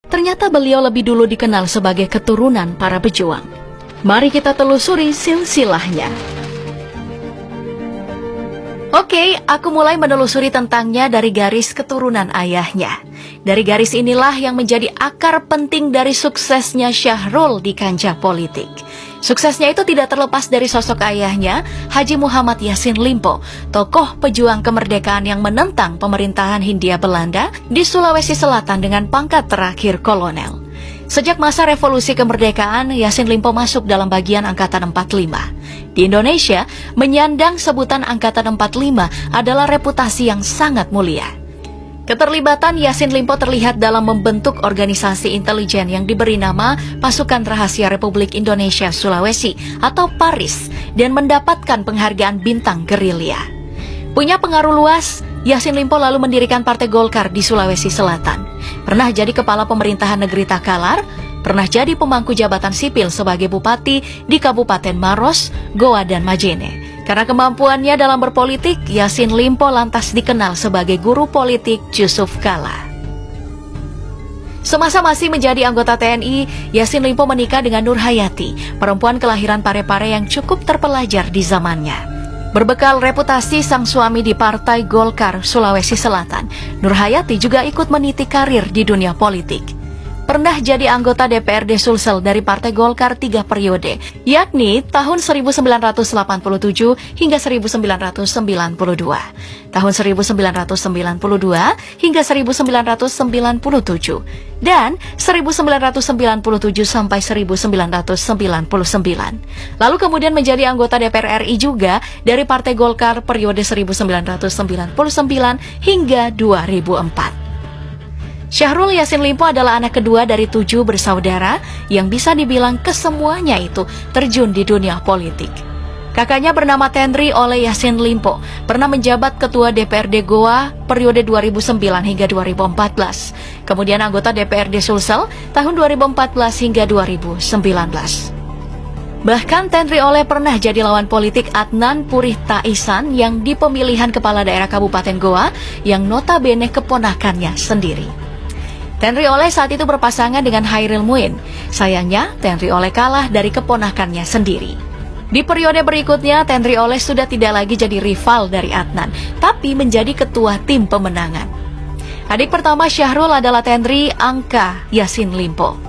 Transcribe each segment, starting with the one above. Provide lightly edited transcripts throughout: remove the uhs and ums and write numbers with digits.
Ternyata beliau lebih dulu dikenal sebagai keturunan para pejuang. Mari kita telusuri silsilahnya. Oke, aku mulai menelusuri tentangnya dari garis keturunan ayahnya. Dari garis inilah yang menjadi akar penting dari suksesnya Syahrul di kancah politik. Suksesnya itu tidak terlepas dari sosok ayahnya, Haji Muhammad Yassin Limpo, tokoh pejuang kemerdekaan yang menentang pemerintahan Hindia Belanda di Sulawesi Selatan dengan pangkat terakhir kolonel. Sejak masa revolusi kemerdekaan, Yassin Limpo masuk dalam bagian Angkatan 45. Di Indonesia, menyandang sebutan Angkatan 45 adalah reputasi yang sangat mulia. Keterlibatan Yassin Limpo terlihat dalam membentuk organisasi intelijen yang diberi nama Pasukan Rahasia Republik Indonesia Sulawesi atau PARIS dan mendapatkan penghargaan bintang gerilya. Punya pengaruh luas, Yassin Limpo lalu mendirikan Partai Golkar di Sulawesi Selatan. Pernah jadi kepala pemerintahan negeri Takalar, pernah jadi pemangku jabatan sipil sebagai bupati di Kabupaten Maros, Goa, dan Majene. Karena kemampuannya dalam berpolitik, Yassin Limpo lantas dikenal sebagai guru politik Yusuf Kala. Semasa masih menjadi anggota TNI, Yassin Limpo menikah dengan Nur Hayati, perempuan kelahiran Parepare yang cukup terpelajar di zamannya. Berbekal reputasi sang suami di Partai Golkar Sulawesi Selatan, Nur Hayati juga ikut meniti karir di dunia politik. Pernah jadi anggota DPRD Sulsel dari Partai Golkar 3 periode, yakni tahun 1987 hingga 1992, tahun 1992 hingga 1997, dan 1997 sampai 1999. Lalu kemudian menjadi anggota DPR RI juga dari Partai Golkar periode 1999 hingga 2004. Syahrul Yassin Limpo adalah anak kedua dari 7 bersaudara yang bisa dibilang kesemuanya itu terjun di dunia politik. Kakaknya bernama Tendri Oleh Yassin Limpo, pernah menjabat ketua DPRD Goa periode 2009 hingga 2014. Kemudian anggota DPRD Sulsel tahun 2014 hingga 2019. Bahkan Tendri Oleh pernah jadi lawan politik Adnan Purih Taisan yang di pemilihan kepala daerah Kabupaten Goa yang notabene keponakannya sendiri. Tendri Oleh saat itu berpasangan dengan Hairil Muin. Sayangnya, Tendri Oleh kalah dari keponakannya sendiri. Di periode berikutnya, Tendri Oleh sudah tidak lagi jadi rival dari Adnan, tapi menjadi ketua tim pemenangan. Adik pertama Syahrul adalah Tendri Angka Yassin Limpo.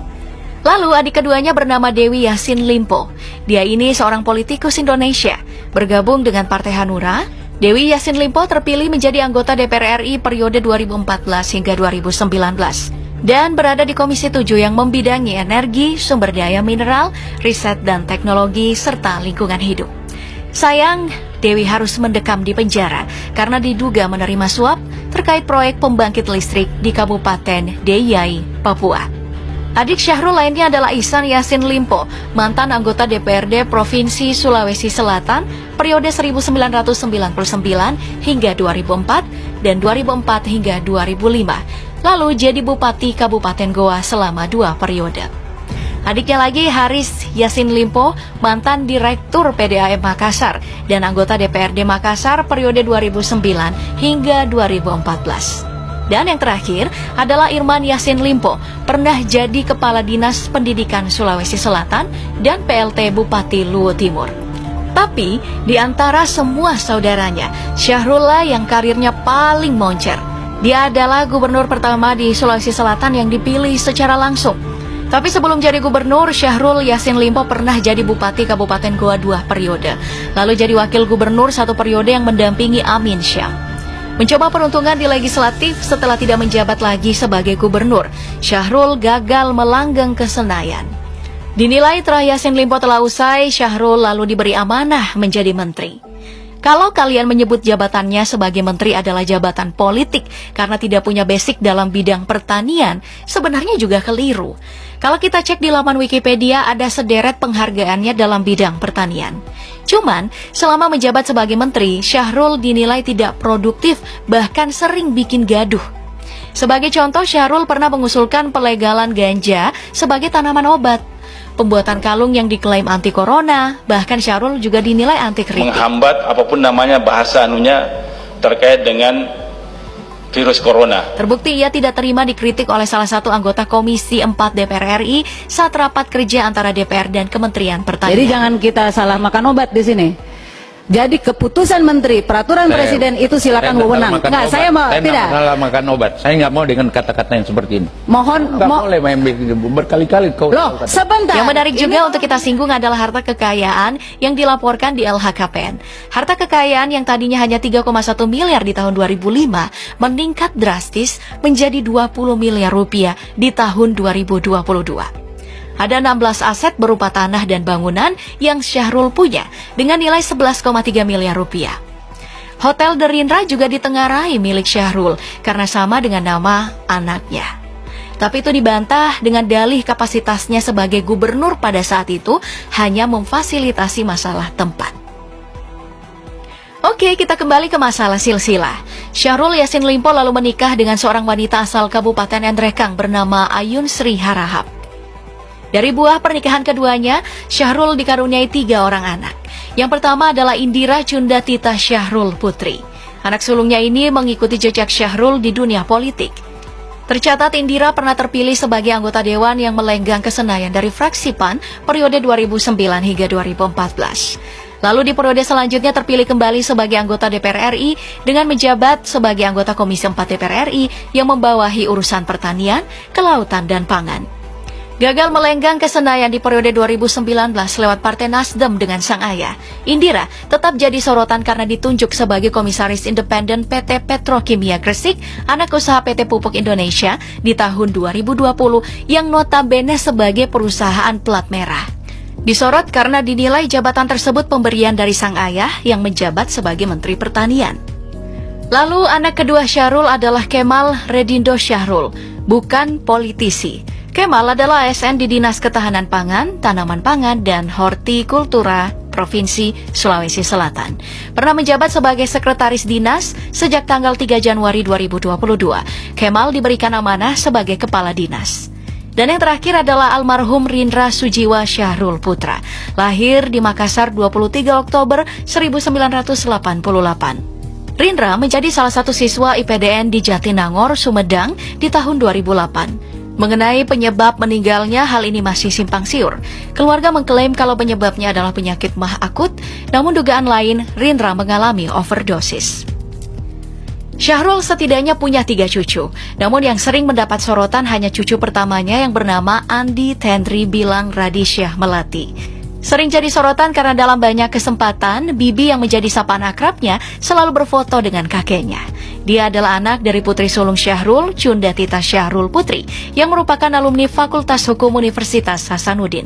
Lalu adik keduanya bernama Dewi Yassin Limpo. Dia ini seorang politikus Indonesia. Bergabung dengan Partai Hanura, Dewi Yassin Limpo terpilih menjadi anggota DPR RI periode 2014 hingga 2019. Dan berada di Komisi 7 yang membidangi energi, sumber daya mineral, riset dan teknologi, serta lingkungan hidup. Sayang, Dewi harus mendekam di penjara karena diduga menerima suap terkait proyek pembangkit listrik di Kabupaten Deiyai, Papua. Adik Syahrul lainnya adalah Ihsan Yassin Limpo, mantan anggota DPRD Provinsi Sulawesi Selatan periode 1999 hingga 2004 dan 2004 hingga 2005. Lalu jadi Bupati Kabupaten Goa selama 2 periode. Adiknya lagi Haris Yassin Limpo, mantan Direktur PDAM Makassar dan anggota DPRD Makassar periode 2009 hingga 2014. Dan yang terakhir adalah Irman Yassin Limpo, pernah jadi Kepala Dinas Pendidikan Sulawesi Selatan dan PLT Bupati Luwu Timur. Tapi di antara semua saudaranya, Syahrul lah yang karirnya paling moncer. Dia adalah gubernur pertama di Sulawesi Selatan yang dipilih secara langsung. Tapi sebelum jadi gubernur, Syahrul Yassin Limpo pernah jadi Bupati Kabupaten Goa 2 periode. Lalu jadi wakil gubernur 1 periode yang mendampingi Amin Syam. Mencoba peruntungan di legislatif setelah tidak menjabat lagi sebagai gubernur, Syahrul gagal melanggeng ke Senayan. Dinilai terah Yassin Limpo telah usai, Syahrul lalu diberi amanah menjadi menteri. Kalau kalian menyebut jabatannya sebagai menteri adalah jabatan politik karena tidak punya basic dalam bidang pertanian, sebenarnya juga keliru. Kalau kita cek di laman Wikipedia ada sederet penghargaannya dalam bidang pertanian. Cuman, selama menjabat sebagai menteri, Syahrul dinilai tidak produktif, bahkan sering bikin gaduh. Sebagai contoh, Syahrul pernah mengusulkan pelegalan ganja sebagai tanaman obat. Pembuatan kalung yang diklaim anti corona, bahkan Syahrul juga dinilai anti kritik. Menghambat apapun namanya bahasa anunya terkait dengan virus corona. Terbukti ia tidak terima dikritik oleh salah satu anggota Komisi 4 DPR RI saat rapat kerja antara DPR dan Kementerian Pertanian. Jadi jangan kita salah makan obat di sini. Jadi keputusan menteri, peraturan presiden itu silakan wewenang. Enggak, saya mau tidak. Saya salah makan obat. Saya nggak mau dengan kata-kata yang seperti ini. Mohon boleh main berkali-kali kau. Loh, sebentar. Yang menarik juga untuk kita singgung adalah harta kekayaan yang dilaporkan di LHKPN. Harta kekayaan yang tadinya hanya 3,1 miliar di tahun 2005 meningkat drastis menjadi 20 miliar rupiah di tahun 2022. Ada 16 aset berupa tanah dan bangunan yang Syahrul punya dengan nilai 11,3 miliar rupiah. Hotel The Rindra juga ditengarai milik Syahrul karena sama dengan nama anaknya. Tapi itu dibantah dengan dalih kapasitasnya sebagai gubernur pada saat itu hanya memfasilitasi masalah tempat. Oke, kita kembali ke masalah silsilah. Syahrul Yassin Limpo lalu menikah dengan seorang wanita asal Kabupaten Endrekang bernama Ayun Sri Harahap. Dari buah pernikahan keduanya, Syahrul dikaruniai 3 orang anak. Yang pertama adalah Indira Cundatita Syahrul Putri. Anak sulungnya ini mengikuti jejak Syahrul di dunia politik. Tercatat Indira pernah terpilih sebagai anggota dewan yang melenggang ke Senayan dari fraksi PAN periode 2009 hingga 2014. Lalu di periode selanjutnya terpilih kembali sebagai anggota DPR RI dengan menjabat sebagai anggota Komisi 4 DPR RI yang membawahi urusan pertanian, kelautan, dan pangan. Gagal melenggang ke Senayan di periode 2019 lewat Partai Nasdem dengan sang ayah, Indira tetap jadi sorotan karena ditunjuk sebagai Komisaris Independen PT Petrokimia Gresik, anak usaha PT Pupuk Indonesia di tahun 2020 yang notabene sebagai perusahaan plat merah. Disorot karena dinilai jabatan tersebut pemberian dari sang ayah yang menjabat sebagai Menteri Pertanian. Lalu anak kedua Syahrul adalah Kemal Redindo Syahrul, bukan politisi. Kemal adalah ASN di Dinas Ketahanan Pangan, Tanaman Pangan, dan Hortikultura Provinsi Sulawesi Selatan. Pernah menjabat sebagai Sekretaris Dinas sejak tanggal 3 Januari 2022. Kemal diberikan amanah sebagai Kepala Dinas. Dan yang terakhir adalah almarhum Rindra Sujiwa Syahrul Putra, lahir di Makassar 23 Oktober 1988. Rindra menjadi salah satu siswa IPDN di Jatinangor, Sumedang di tahun 2008. Mengenai penyebab meninggalnya, hal ini masih simpang siur. Keluarga mengklaim kalau penyebabnya adalah penyakit mah akut, namun dugaan lain Rindra mengalami overdosis. Syahrul setidaknya punya 3 cucu, namun yang sering mendapat sorotan hanya cucu pertamanya yang bernama Andi Tendri Bilang Radisyah Melati. Sering jadi sorotan karena dalam banyak kesempatan, Bibi yang menjadi sapaan akrabnya selalu berfoto dengan kakeknya. Dia adalah anak dari putri sulung Syahrul, Cundatita Syahrul Putri, yang merupakan alumni Fakultas Hukum Universitas Hasanuddin.